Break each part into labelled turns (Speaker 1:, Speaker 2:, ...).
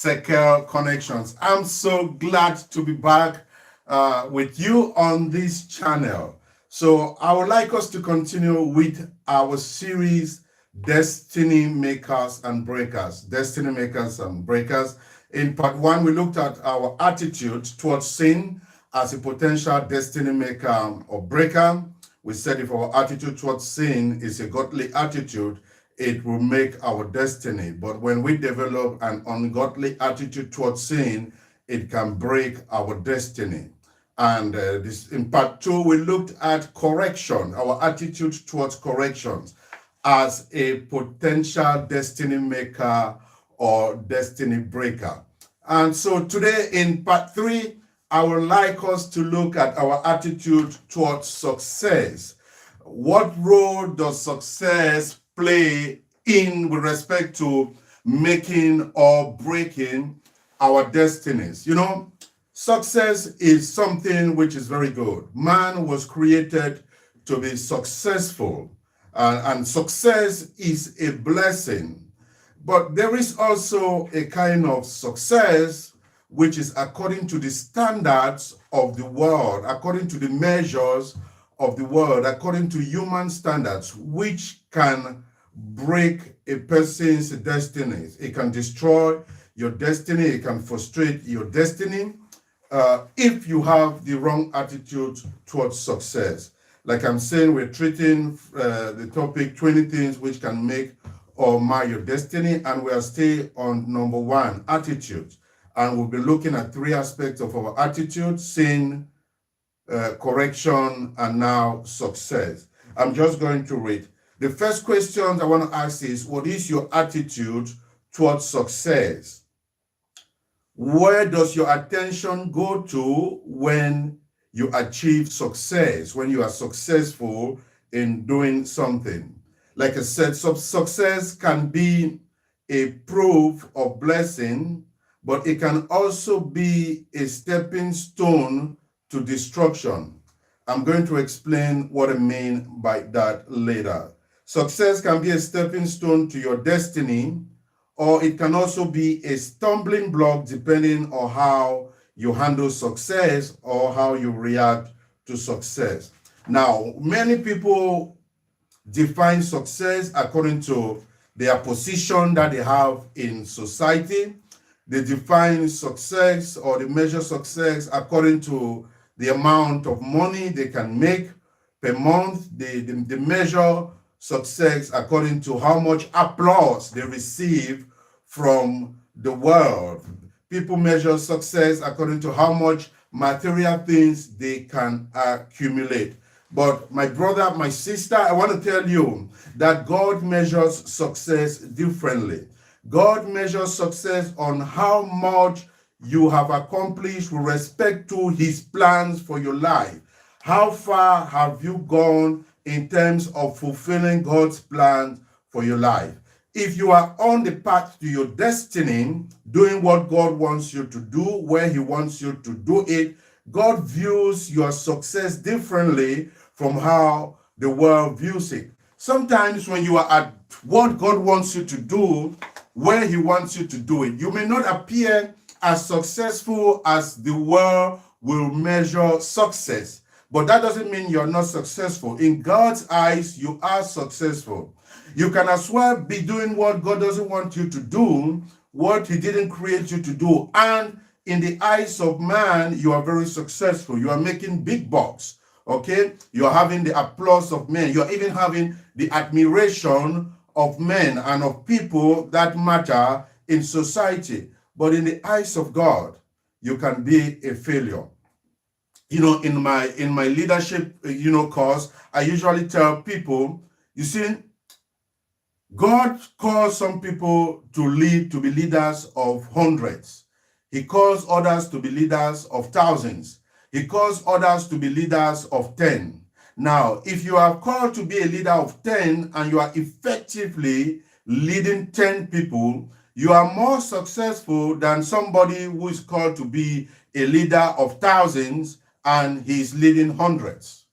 Speaker 1: Sekel Connections. I'm so glad to be back with you on this channel. So I would like us to continue with our series, Destiny Makers and Breakers. Destiny Makers and Breakers. In part one, we looked at our attitude towards sin as a potential destiny maker or breaker. We said if our attitude towards sin is a godly attitude, it will make our destiny. But when we develop an ungodly attitude towards sin, it can break our destiny. And this in part two, we looked at correction, our attitude towards corrections as a potential destiny maker or destiny breaker. And so today in part three, I would like us to look at our attitude towards success. What role does success play in with respect to making or breaking our destinies? You know, success is something which is very good. Man was created to be successful, and success is a blessing. But there is also a kind of success which is according to the standards of the world, according to the measures of the world, according to human standards, which can break a person's destinies. It can destroy your destiny. It can frustrate your destiny if you have the wrong attitude towards success. Like I'm saying, we're treating the topic 20 things which can make or mar your destiny, and we are still on number one, attitude. And we'll be looking at three aspects of our attitude: sin, correction, and now success. I'm just going to read. The first question I want to ask is, what is your attitude towards success? Where does your attention go to when you achieve success, when you are successful in doing something? Like I said, success can be a proof of blessing, but it can also be a stepping stone to destruction. I'm going to explain what I mean by that later. Success can be a stepping stone to your destiny, or it can also be a stumbling block depending on how you handle success or how you react to success. Now, many people define success according to their position that they have in society. They define success or they measure success according to the amount of money they can make per month. They measure success according to how much applause they receive from the world. People measure success according to how much material things they can accumulate. But my brother, my sister, I want to tell you that God measures success differently. God measures success on how much you have accomplished with respect to his plans for your life. How far have you gone in terms of fulfilling God's plans for your life? If you are on the path to your destiny, doing what God wants you to do, where he wants you to do it, God views your success differently from how the world views it. Sometimes when you are at what God wants you to do, where he wants you to do it, you may not appear as successful as the world will measure success. But that doesn't mean you're not successful. In God's eyes, you are successful. You can as well be doing what God doesn't want you to do, what he didn't create you to do. And in the eyes of man, you are very successful. You are making big bucks, okay? You're having the applause of men. You're even having the admiration of men and of people that matter in society. But in the eyes of God, you can be a failure. You know, in my leadership, course, I usually tell people, you see, God calls some people to be leaders of hundreds. He calls others to be leaders of thousands. He calls others to be leaders of 10. Now, if you are called to be a leader of 10 and you are effectively leading 10 people, you are more successful than somebody who is called to be a leader of thousands and he's leading hundreds.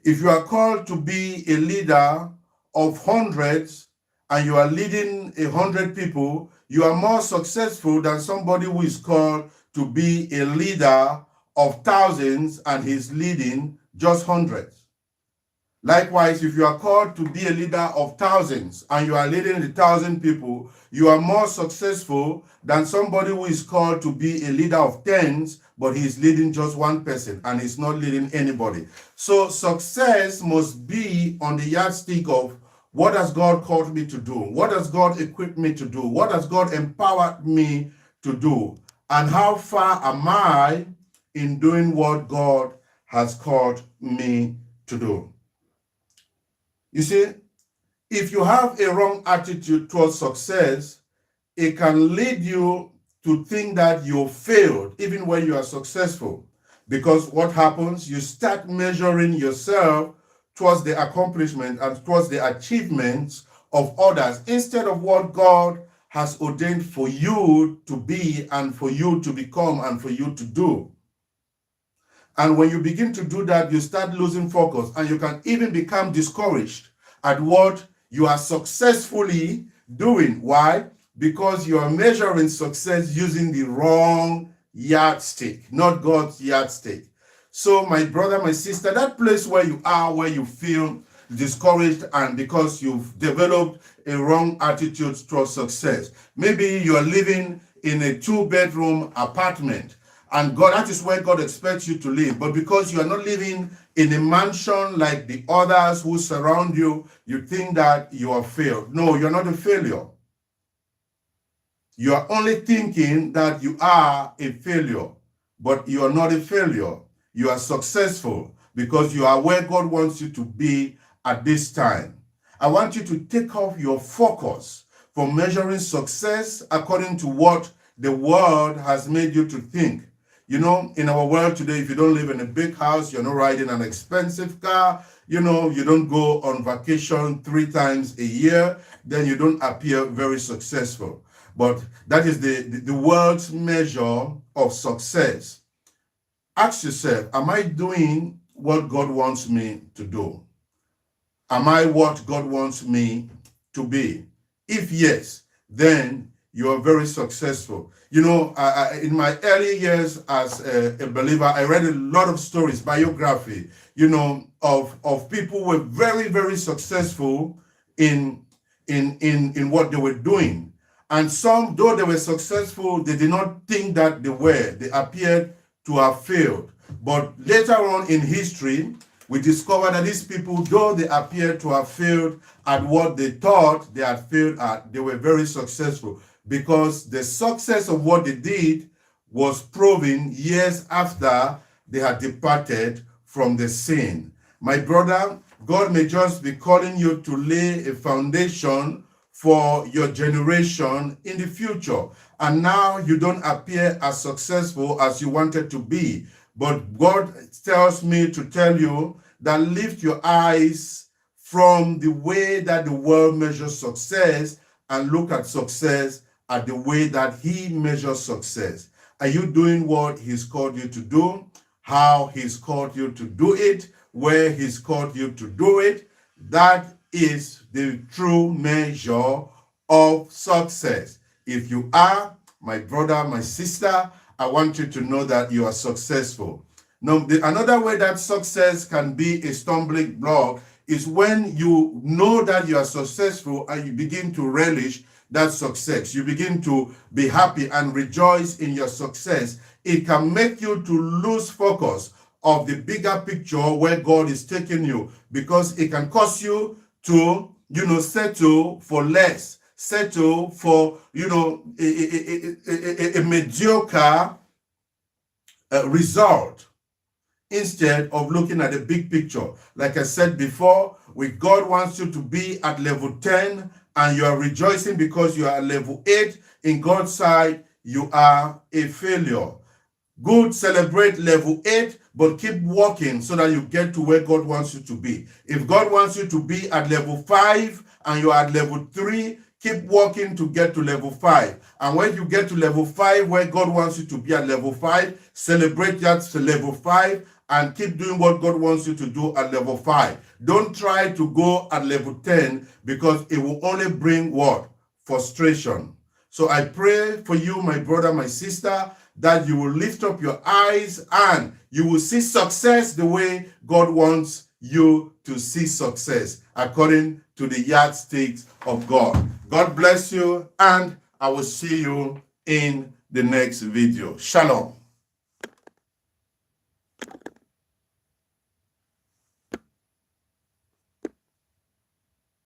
Speaker 1: If you are called to be a leader of hundreds and you are leading 100 people, you are more successful than somebody who is called to be a leader of thousands and he's leading just hundreds. Likewise, if you are called to be a leader of thousands and you are leading 1,000 people, you are more successful than somebody who is called to be a leader of tens, but he is leading just one person and he's not leading anybody. So success must be on the yardstick of what has God called me to do? What has God equipped me to do? What has God empowered me to do? And how far am I in doing what God has called me to do? You see, if you have a wrong attitude towards success, it can lead you to think that you failed even when you are successful. Because what happens, you start measuring yourself towards the accomplishment and towards the achievements of others instead of what God has ordained for you to be and for you to become and for you to do. And when you begin to do that, you start losing focus and you can even become discouraged at what you are successfully doing. Why? Because you are measuring success using the wrong yardstick, not God's yardstick. So my brother, my sister, that place where you are, where you feel discouraged and because you've developed a wrong attitude towards success. Maybe you are living in a 2-bedroom apartment and that is where God expects you to live. But because you are not living in a mansion like the others who surround you, you think that you are failed. No, you're not a failure. You are only thinking that you are a failure, but you are not a failure. You are successful because you are where God wants you to be at this time. I want you to take off your focus from measuring success according to what the world has made you to think. You know, in our world today, if you don't live in a big house, you're not riding an expensive car, you know, you don't go on vacation 3 times a year, then you don't appear very successful. But that is the world's measure of success. Ask yourself, am I doing what God wants me to do? Am I what God wants me to be? If yes, then you are very successful. You know, in my early years as a believer, I read a lot of stories, biography, you know, of people who were very, very successful in what they were doing. And some, though they were successful, they did not think that they were. They appeared to have failed. But later on in history, we discovered that these people, though they appeared to have failed at what they thought they had failed at, they were very successful because the success of what they did was proven years after they had departed from the sin. My brother, God may just be calling you to lay a foundation for your generation in the future. And now you don't appear as successful as you wanted to be. But God tells me to tell you that lift your eyes from the way that the world measures success and look at success at the way that He measures success. Are you doing what He's called you to do? How He's called you to do it? Where He's called you to do it? That is the true measure of success. If you are, my brother, my sister, I want you to know that you are successful. Now, another way that success can be a stumbling block is when you know that you are successful and you begin to relish that success. You begin to be happy and rejoice in your success. It can make you to lose focus of the bigger picture where God is taking you, because it can cause you to, settle for less, settle for, a mediocre result, instead of looking at the big picture. Like I said before, with God wants you to be at level 10 and you are rejoicing because you are at level 8, in God's side, you are a failure. Good, celebrate level 8, but keep walking so that you get to where God wants you to be. If God wants you to be at level 5 and you are at level 3, keep walking to get to level 5. And when you get to level 5, where God wants you to be at level 5, celebrate that to level 5 and keep doing what God wants you to do at level 5. Don't try to go at level 10, because it will only bring what? Frustration. So I pray for you, my brother, my sister, that you will lift up your eyes and you will see success the way God wants you to see success, according to the yardsticks of God. God bless you, and I will see you in the next video. Shalom.